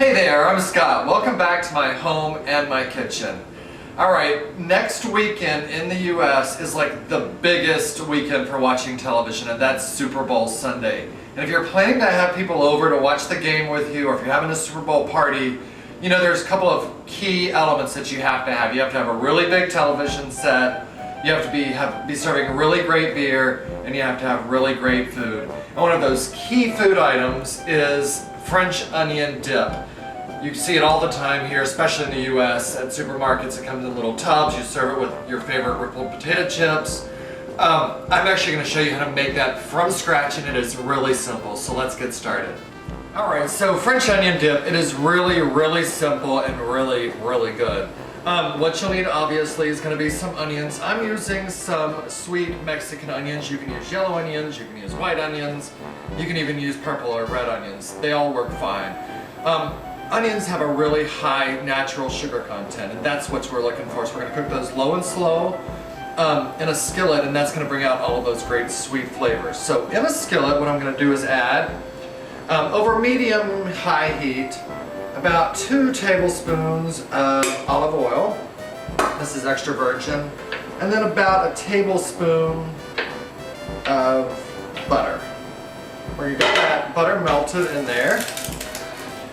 Hey there, I'm Scott. Welcome back to my home and my kitchen. Alright, next weekend in the US is like the biggest weekend for watching television, and that's Super Bowl Sunday. And if you're planning to have people over to watch the game with you, or if you're having a Super Bowl party, you know there's a couple of key elements that you have to have. You have to have a really big television set, you have to be serving really great beer, and you have to have really great food. And one of those key food items is French onion dip. You see it all the time here, especially in the US at supermarkets. It comes in little tubs. You serve it with your favorite rippled potato chips. I'm actually going to show you how to make that from scratch, and it is really simple. So let's get started. Alright, so French onion dip, it is really simple and really good. What you'll need obviously is going to be some onions. I'm using some sweet Mexican onions. You can use yellow onions, you can use white onions, you can even use purple or red onions. They all work fine. Onions have a really high natural sugar content, and that's what we're looking for. So we're going to cook those low and slow in a skillet, and that's going to bring out all of those great sweet flavors. So in a skillet, what I'm going to do is add, over medium-high heat, about 2 tablespoons of olive oil. This is extra virgin. And then about a tablespoon of butter, where you got that butter melted in there.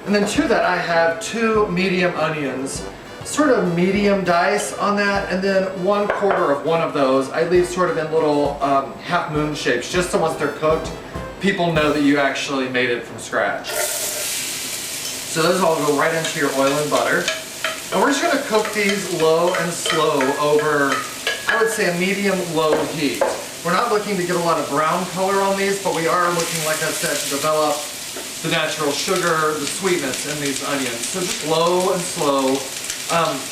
And then to that I have 2 medium onions, sort of medium dice on that, and then 1/4 of one of those I leave sort of in little half moon shapes, just so once they're cooked, people know that you actually made it from scratch. So those all go right into your oil and butter. And we're just going to cook these low and slow over, I would say, a medium-low heat. We're not looking to get a lot of brown color on these, but we are looking, like I said, to develop the natural sugar, the sweetness in these onions. So just low and slow.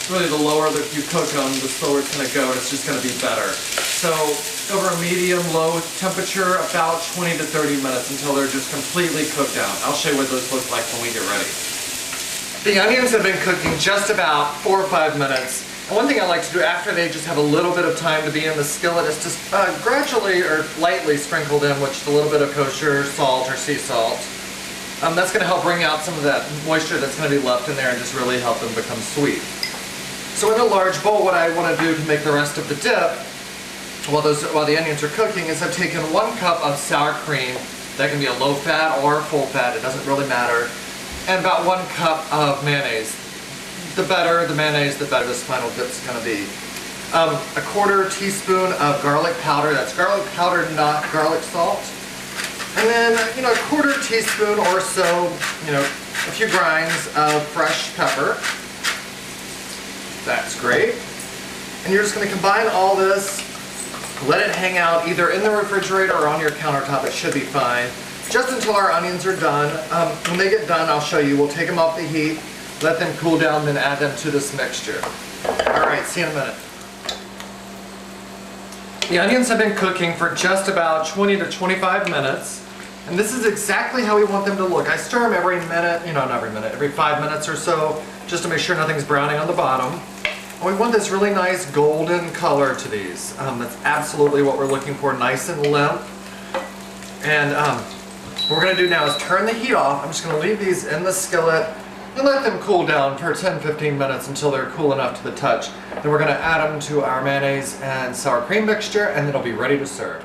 Really the lower that you cook them, the slower it's going to go, and it's just going to be better. So over a medium-low temperature, about 20 to 30 minutes until they're just completely cooked down. I'll show you what those look like when we get ready. The onions have been cooking just about 4 or 5 minutes. And one thing I like to do after they just have a little bit of time to be in the skillet is just gradually or lightly sprinkle them with just a little bit of kosher salt or sea salt. That's going to help bring out some of that moisture that's going to be left in there and just really help them become sweet. So in a large bowl, what I want to do to make the rest of the dip, while the onions are cooking, is I've taken 1 cup of sour cream. That can be a low fat or full fat, it doesn't really matter. And about 1 cup of mayonnaise. The better the mayonnaise, the better this final dip's going to be. A 1/4 teaspoon of garlic powder. That's garlic powder, not garlic salt. And then, a 1/4 teaspoon or so, a few grinds of fresh pepper. That's great. And you're just going to combine all this, let it hang out either in the refrigerator or on your countertop. It should be fine. Just until our onions are done. When they get done, I'll show you. We'll take them off the heat, let them cool down, then add them to this mixture. Alright, see you in a minute. The onions have been cooking for just about 20 to 25 minutes. And this is exactly how we want them to look. I stir them every minute, not every minute, every 5 minutes or so, just to make sure nothing's browning on the bottom. And we want this really nice golden color to these. That's absolutely what we're looking for, nice and limp. And what we're going to do now is turn the heat off. I'm just going to leave these in the skillet and let them cool down for 10-15 minutes until they're cool enough to the touch. Then we're going to add them to our mayonnaise and sour cream mixture, and then it'll be ready to serve.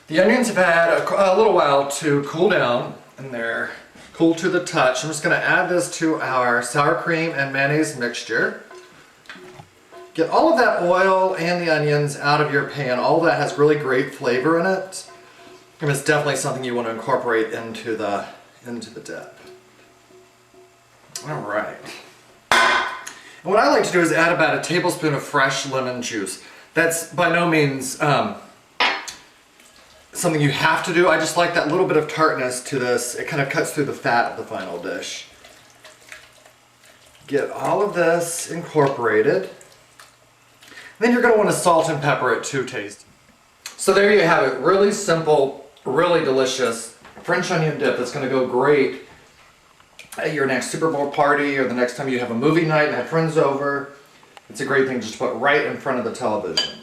The onions have had a little while to cool down, and they're cool to the touch. I'm just going to add this to our sour cream and mayonnaise mixture. Get all of that oil and the onions out of your pan. All of that has really great flavor in it, and it's definitely something you want to incorporate into the dip. All right. And what I like to do is add about a tablespoon of fresh lemon juice. That's by no means something you have to do. I just like that little bit of tartness to this. It kind of cuts through the fat of the final dish. Get all of this incorporated. Then you're going to want to salt and pepper it to taste. So there you have it. Really simple, really delicious French onion dip that's going to go great at your next Super Bowl party or the next time you have a movie night and have friends over. It's a great thing just to put right in front of the television.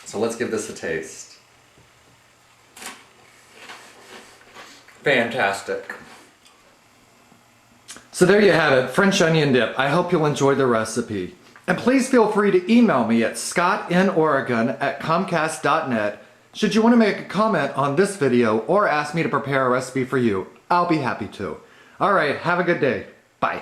So let's give this a taste. Fantastic. So there you have it, French onion dip. I hope you'll enjoy the recipe. And please feel free to email me at scottinoregon@comcast.net should you want to make a comment on this video or ask me to prepare a recipe for you. I'll be happy to. All right, have a good day. Bye.